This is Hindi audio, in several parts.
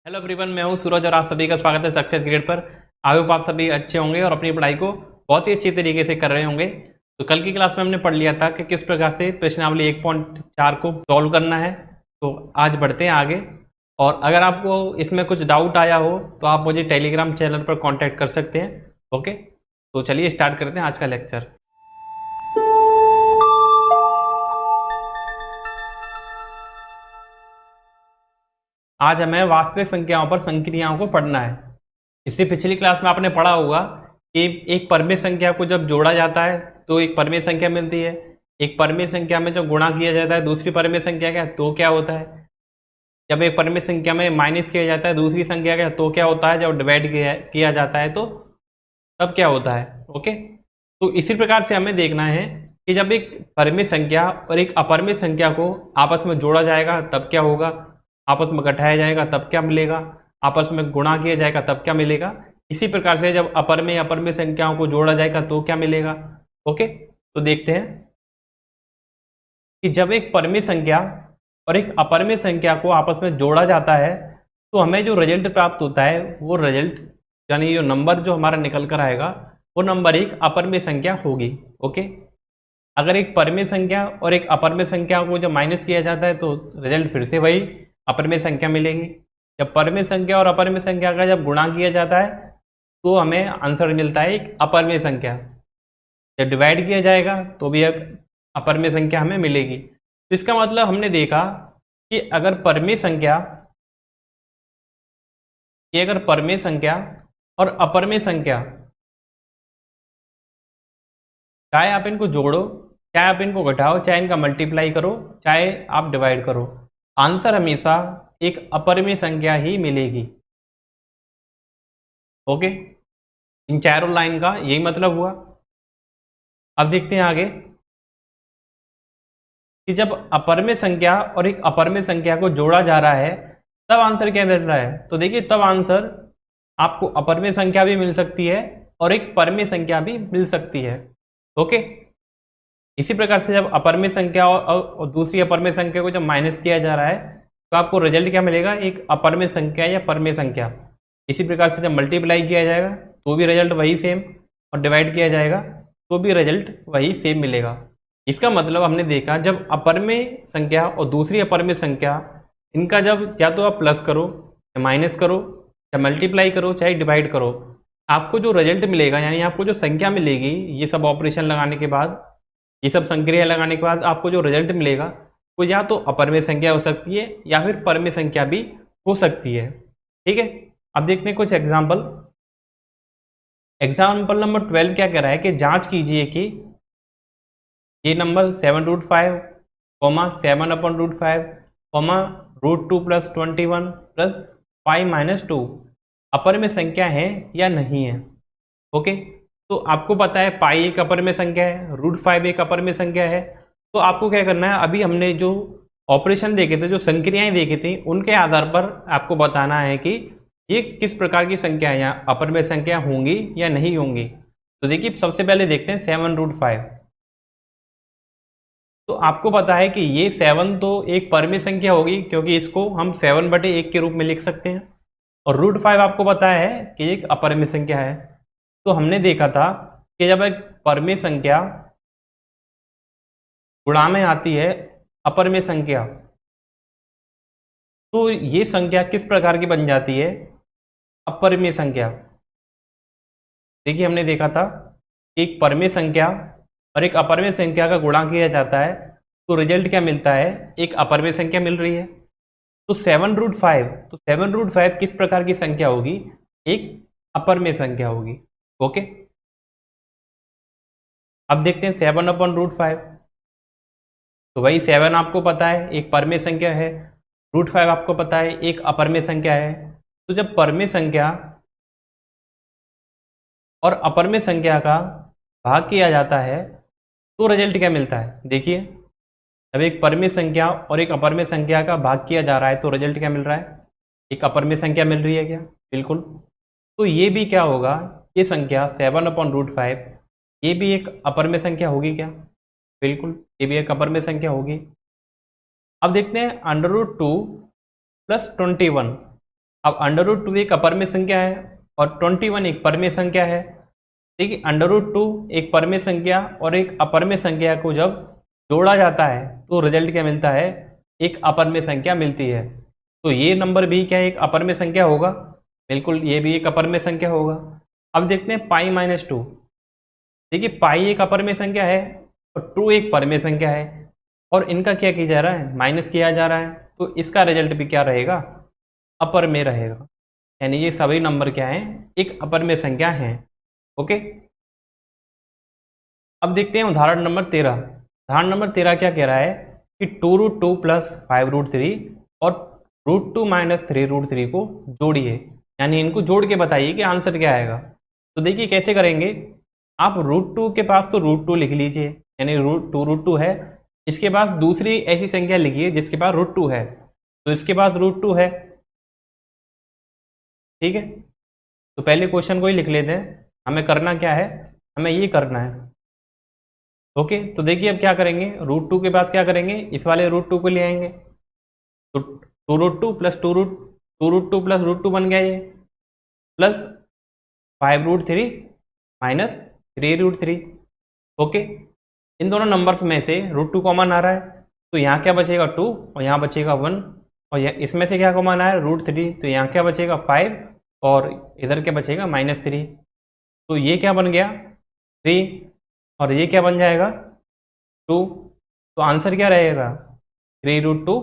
हेलो एवरीवन, मैं हूं सूरज और आप सभी का स्वागत है सक्सेस ग्रेड पर। आई होप आप सभी अच्छे होंगे और अपनी पढ़ाई को बहुत ही अच्छी तरीके से कर रहे होंगे। तो कल की क्लास में हमने पढ़ लिया था कि किस प्रकार से प्रश्नावली 1.4 को सॉल्व करना है। तो आज बढ़ते हैं आगे। और अगर आपको इसमें कुछ डाउट आया हो तो आप मुझे टेलीग्राम चैनल पर कॉन्टैक्ट कर सकते हैं। ओके, तो चलिए स्टार्ट करते हैं आज का लेक्चर। आज हमें वास्तविक संख्याओं पर संक्रियाओं को पढ़ना है। इससे पिछली क्लास में आपने पढ़ा होगा कि एक परमेय संख्या को जब जोड़ा जाता है तो एक परमेय संख्या मिलती है। एक परमेय संख्या में जब गुणा किया जाता है दूसरी परमेय संख्या का तो क्या होता है। जब एक परमेय संख्या में माइनस किया जाता है दूसरी संख्या का तो क्या होता है। जब डिवाइड किया जाता है तो तब क्या होता है। ओके, तो इसी प्रकार से हमें देखना है कि जब एक परमेय संख्या और एक अपरमेय संख्या को आपस में जोड़ा जाएगा तब क्या होगा, आपस में घटाया जाएगा तब क्या मिलेगा, आपस में गुणा किया जाएगा तब क्या मिलेगा। इसी प्रकार से जब अपरमेय अपरमेय संख्याओं को जोड़ा जाएगा तो क्या मिलेगा। ओके, तो देखते हैं कि जब एक परमेय संख्या और एक अपरमेय संख्या को आपस में जोड़ा जाता है तो हमें जो रिजल्ट प्राप्त होता है वो रिजल्ट यानी जो नंबर जो हमारा निकल कर आएगा वो नंबर एक अपरमेय संख्या होगी। ओके, अगर एक परमेय संख्या और एक अपरमेय संख्या को जब माइनस किया जाता है तो रिजल्ट फिर से वही अपरमेय संख्या मिलेगी। जब परमेय संख्या और अपरमेय संख्या का जब गुणा किया जाता है तो हमें आंसर मिलता है एक अपरमेय संख्या। जब डिवाइड किया जाएगा तो भी एक अपरमेय संख्या हमें मिलेगी। तो इसका मतलब हमने देखा कि अगर परमेय संख्या और अपरमेय संख्या चाहे आप इनको जोड़ो चाहे आप इनको घटाओ चाहे इनका मल्टीप्लाई करो चाहे आप डिवाइड करो, आंसर हमेशा एक अपरमेय संख्या ही मिलेगी। ओके, इन चारों लाइन का यही मतलब हुआ। अब देखते हैं आगे कि जब अपरमेय संख्या और एक अपरमेय संख्या को जोड़ा जा रहा है तब आंसर क्या मिल रहा है। तो देखिए तब आंसर आपको अपरमेय संख्या भी मिल सकती है और एक परमेय संख्या भी मिल सकती है। ओके, इसी प्रकार से जब अपरमेय संख्या और दूसरी अपरमेय संख्या को जब माइनस किया जा रहा है तो आपको रिजल्ट क्या मिलेगा, एक अपरमेय संख्या या परमेय संख्या। इसी प्रकार से जब मल्टीप्लाई किया जाएगा तो भी रिजल्ट वही सेम और डिवाइड किया जाएगा तो भी रिजल्ट वही सेम मिलेगा। इसका मतलब हमने देखा जब अपरमेय संख्या और दूसरी अपरमेय संख्या इनका जब या तो आप प्लस करो या माइनस करो या मल्टीप्लाई करो चाहे डिवाइड करो, आपको जो रिजल्ट मिलेगा यानी आपको जो संख्या मिलेगी ये सब ऑपरेशन लगाने के बाद, ये सब संक्रिया लगाने के बाद आपको जो रिजल्ट मिलेगा वो या तो अपरमेय संख्या हो सकती है या फिर परमेय संख्या भी हो सकती है। ठीक है, अब देखते हैं कुछ एग्जाम्पल। एग्जाम्पल नंबर 12 क्या कह रहा है कि जांच कीजिए कि ये नंबर 7√5 7/√5 √2 + 21 + 5 - 2 अपरमेय संख्या है या नहीं है। ओके, तो आपको पता है पाई एक अपरमेय संख्या है, √5 एक अपरमेय संख्या है। तो आपको क्या करना है, अभी हमने जो ऑपरेशन देखे थे, जो संक्रियाएं देखी थी, उनके आधार पर आपको बताना है कि ये किस प्रकार की संख्या है, यहाँ अपरमेय संख्या होंगी या नहीं होंगी। तो देखिए सबसे पहले देखते हैं 7√5। तो आपको पता है कि ये 7 तो एक परमेय संख्या होगी क्योंकि इसको हम 7/1 के रूप में लिख सकते हैं और √5 आपको पता है कि एक अपरमेय संख्या है। तो हमने देखा था कि जब एक परमेय संख्या गुणा में आती है अपरमेय संख्या तो ये संख्या किस प्रकार की बन जाती है, अपरमेय संख्या। देखिए हमने देखा था कि एक परमेय संख्या और एक अपरमेय संख्या का गुणा किया जाता है तो रिजल्ट क्या मिलता है, एक अपरमेय संख्या मिल रही है। तो 7√5 किस प्रकार की संख्या होगी, एक अपरमेय संख्या होगी। ओके, अब देखते हैं 7/√5। तो वही 7 आपको पता है एक परमेय संख्या है, √5 आपको पता है एक अपरमेय संख्या है। तो जब परमेय संख्या और अपरमेय संख्या का भाग किया जाता है तो रिजल्ट क्या मिलता है। देखिए जब एक परमेय संख्या और एक अपरमेय संख्या का भाग किया जा रहा है तो रिजल्ट क्या मिल रहा है, एक अपरमेय संख्या मिल रही है क्या, बिल्कुल। तो ये भी क्या होगा, ये संख्या 7/√5 ये भी एक अपरमेय संख्या होगी क्या, बिल्कुल ये भी एक अपरमेय संख्या होगी। अब देखते हैं √2 + 21 अब अंडर रूट 2 एक अपर में संख्या है और 21 एक पर में संख्या है। देखिए अंडर रूट 2 एक पर में संख्या और एक अपर में संख्या को जब जोड़ा जाता है तो रिजल्ट क्या मिलता है, एक अपर में संख्या मिलती है। तो ये नंबर भी क्या एक अपर में संख्या होगा, बिल्कुल ये भी एक अपर में संख्या होगा। अब देखते हैं पाई माइनस 2। देखिए पाई एक अपर में संख्या है और 2 एक पर में संख्या है और इनका क्या किया जा रहा है, माइनस किया जा रहा है, तो इसका रिजल्ट भी क्या रहेगा, अपर में रहेगा। यानी ये सभी नंबर क्या हैं, एक अपर में संख्या हैं। ओके, अब देखते हैं उदाहरण नंबर 13। उदाहरण नंबर 13 क्या कह रहा है कि 2√2 प्लस 5√3 और √2 माइनस 3√3 को जोड़िए, यानी इनको जोड़ के बताइए कि आंसर क्या आएगा। तो देखिए कैसे करेंगे, आप √2 के पास तो √2 लिख लीजिए, यानी √2 है। इसके पास दूसरी ऐसी संख्या लिखिए जिसके पास √2 है, तो इसके पास √2 है। ठीक है, तो पहले क्वेश्चन को ही लिख लेते हैं। हमें करना क्या है, हमें ये करना है। ओके, तो देखिए अब क्या करेंगे, √2 के पास क्या करेंगे, इस वाले √2 को ले आएंगे, तो 2√2 प्लस 2√2 प्लस √2 बन गया ये, प्लस 5√3 माइनस 3√3। ओके, इन दोनों नंबर्स में से √2 कॉमन आ रहा है, तो यहाँ क्या बचेगा 2 और यहाँ बचेगा 1, और इसमें से क्या कॉमन आया √3, तो यहाँ क्या बचेगा 5 और इधर क्या बचेगा -3। तो ये क्या बन गया 3 और ये क्या बन जाएगा 2। तो आंसर क्या रहेगा 3√2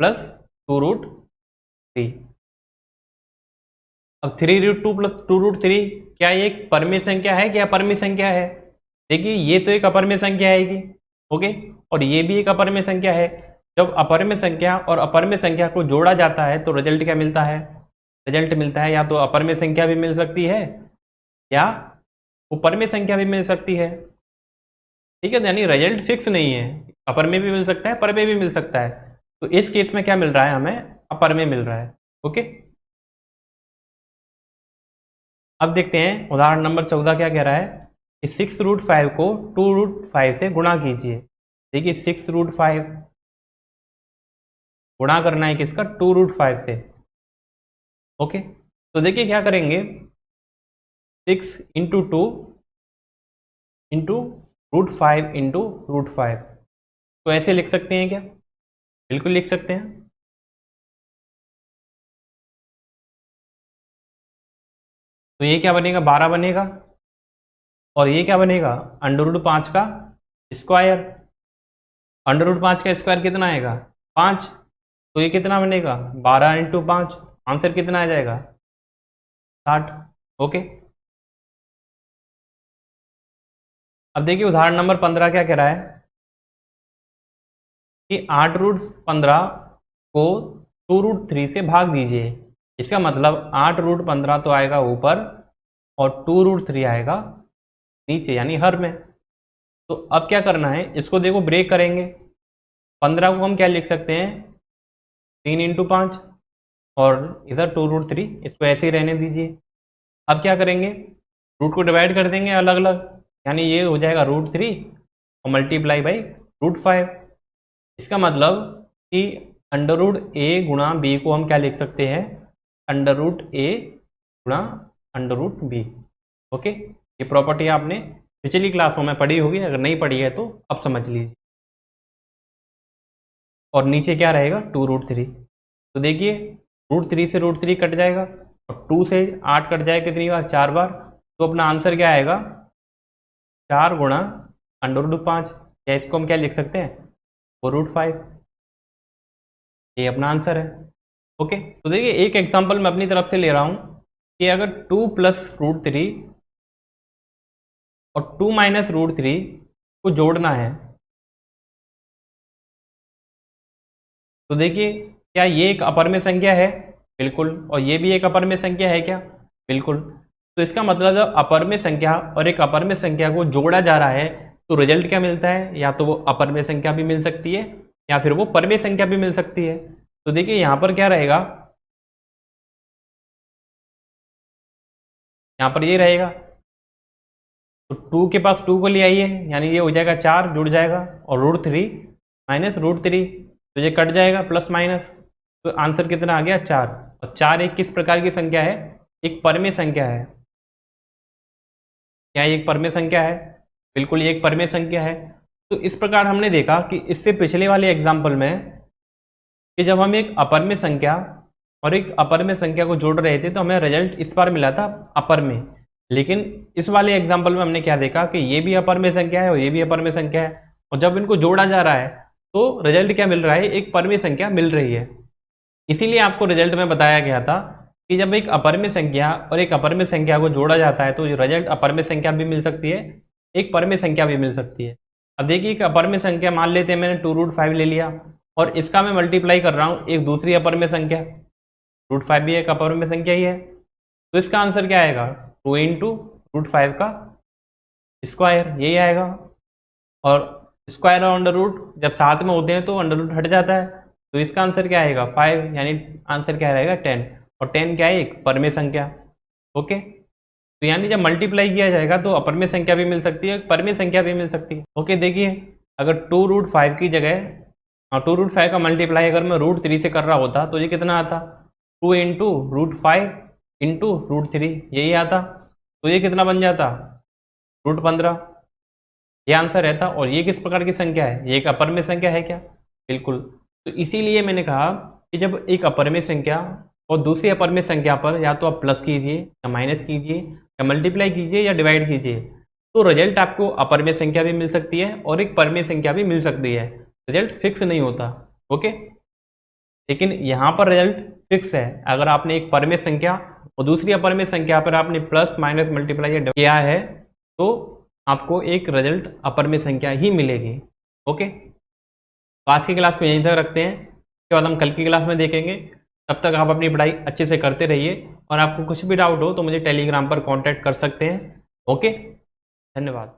प्लस 2√3। अब 3√2 प्लस 2√3 क्या ये एक परमेय संख्या है क्या अपरमेय संख्या है। देखिए ये तो एक अपरमेय संख्या आएगी। ओके, और ये भी एक अपरमेय संख्या है। जब अपरमेय संख्या और अपरमेय संख्या को जोड़ा जाता है तो रिजल्ट क्या मिलता है, रिजल्ट मिलता है या तो अपरमेय संख्या भी मिल सकती है या उपरमेय संख्या भी मिल सकती है। ठीक है, यानी रिजल्ट फिक्स नहीं है, अपर में भी मिल सकता है पर में भी मिल सकता है। तो इस केस में क्या मिल रहा है, हमें अपर में मिल रहा है। ओके, अब देखते हैं उदाहरण नंबर 14 क्या कह रहा है कि 6√5 को 2√5 से गुणा कीजिए। देखिए 6√5 गुणा करना है किसका 2√5 से। ओके, तो देखिए क्या करेंगे 6 इंटू 2 इंटू √5 इंटू √5, तो ऐसे लिख सकते हैं क्या, बिल्कुल लिख सकते हैं। तो ये क्या बनेगा 12 बनेगा और ये क्या बनेगा √5 का स्क्वायर। √5 का स्क्वायर कितना आएगा 5, तो ये कितना बनेगा 12 इंटू 5, आंसर कितना आ जाएगा 60। ओके, अब देखिए उदाहरण नंबर 15 क्या कह रहा है कि 8√15 को 2√3 से भाग दीजिए। इसका मतलब 8√15 तो आएगा ऊपर और 2√3 आएगा नीचे, यानी हर में। तो अब क्या करना है, इसको देखो ब्रेक करेंगे। 15 को हम क्या लिख सकते हैं 3 इंटू 5 और इधर 2√3, इसको ऐसे ही रहने दीजिए। अब क्या करेंगे रूट को डिवाइड कर देंगे अलग अलग, यानी ये हो जाएगा √3 और मल्टीप्लाई बाई √5। इसका मतलब कि √a गुणा b को हम क्या लिख सकते हैं √a गुणा √b। ओके, ये प्रॉपर्टी आपने पिछली क्लासों में पढ़ी होगी, अगर नहीं पढ़ी है तो अब समझ लीजिए। और नीचे क्या रहेगा 2√3, तो देखिए √3 से √3 कट जाएगा और 2 से 8 कट जाएगा कितनी बार 4 बार, तो अपना आंसर क्या आएगा 4 गुणा √5, या इसको हम क्या लिख सकते हैं 4√5, ये अपना आंसर है। ओके, तो देखिए एक एग्जांपल मैं अपनी तरफ से ले रहा हूं कि अगर 2 प्लस √3 और 2 माइनस √3 को जोड़ना है, तो देखिए क्या ये एक अपर में संख्या है, बिल्कुल, और ये भी एक अपर में संख्या है क्या, बिल्कुल। तो इसका मतलब जब अपर में संख्या और एक अपर में संख्या को जोड़ा जा रहा है तो रिजल्ट क्या मिलता है, या तो वो अपर में संख्या भी मिल सकती है या फिर वो परमेय संख्या भी मिल सकती है। तो देखिए यहाँ पर क्या रहेगा, यहाँ पर ये रहेगा, तो 2 के पास 2 को ले आइए, यानी ये हो जाएगा 4 जुड़ जाएगा और √3 माइनस √3, तो ये कट जाएगा प्लस माइनस, तो आंसर कितना आ गया 4। और 4 एक किस प्रकार की संख्या है, एक परमेय संख्या है। क्या ये एक परमेय संख्या है? बिल्कुल ये एक परमेय संख्या है। तो इस प्रकार हमने देखा कि इससे पिछले वाले एग्जाम्पल में कि जब हम एक अपरमेय संख्या और एक अपरमेय संख्या को जोड़ रहे थे तो हमें रिजल्ट इस बार मिला था अपरमेय। लेकिन इस वाले एग्जाम्पल में हमने क्या देखा कि ये भी अपरमेय संख्या है और ये भी अपरमेय संख्या है, और जब इनको जोड़ा जा रहा है तो रिजल्ट क्या मिल रहा है, एक परमेय संख्या मिल रही है। इसीलिए आपको रिजल्ट में बताया गया था कि जब एक अपरमेय संख्या और एक अपरमेय संख्या को जोड़ा जाता है तो रिजल्ट अपरमेय संख्या भी मिल सकती है, एक परमेय संख्या भी मिल सकती है। अब देखिए एक अपरमेय संख्या मान लेते हैं, मैंने 2√5 ले लिया और इसका मैं मल्टीप्लाई कर रहा हूँ एक दूसरी अपरमेय संख्या, √5 भी एक अपरमेय संख्या ही है। तो इसका आंसर क्या आएगा, 2 इंटू √5 का स्क्वायर, यही आएगा। और स्क्वायर और अंडर रूट जब साथ में होते हैं तो अंडर रूट हट जाता है, तो इसका आंसर क्या आएगा 5, यानी आंसर क्या रहेगा 10। और 10 क्या है, एक परमेय संख्या। ओके, तो यानी जब मल्टीप्लाई किया जाएगा तो अपरमेय संख्या भी मिल सकती है, परमेय संख्या भी मिल सकती है। ओके, देखिए अगर 2√5 की जगह 2√5 का मल्टीप्लाई अगर मैं √3 से कर रहा होता तो ये कितना आता, 2 इंटू √5 इंटू √3, यही आता। तो ये कितना बन जाता, √15। ये आंसर रहता। और ये किस प्रकार की संख्या है, ये एक अपरमेय संख्या है क्या, बिल्कुल। तो इसीलिए मैंने कहा कि जब एक अपरमेय संख्या और दूसरी अपरमेय संख्या पर या तो आप प्लस कीजिए या माइनस कीजिए या मल्टीप्लाई कीजिए या डिवाइड कीजिए, तो रिजल्ट आपको अपरमेय संख्या भी मिल सकती है और एक परमेय संख्या भी मिल सकती है। रिजल्ट फिक्स नहीं होता। ओके, लेकिन यहाँ पर रिजल्ट फिक्स है। अगर आपने एक परमेय संख्या और दूसरी अपरमेय संख्या पर आपने प्लस माइनस मल्टीप्लाई किया है तो आपको एक रिजल्ट अपरमेय संख्या ही मिलेगी। ओके, तो आज की क्लास को यहीं तक रखते हैं, उसके बाद हम कल की क्लास में देखेंगे। तब तक आप अपनी पढ़ाई अच्छे से करते रहिए, और आपको कुछ भी डाउट हो तो मुझे टेलीग्राम पर कांटेक्ट कर सकते हैं। ओके, धन्यवाद।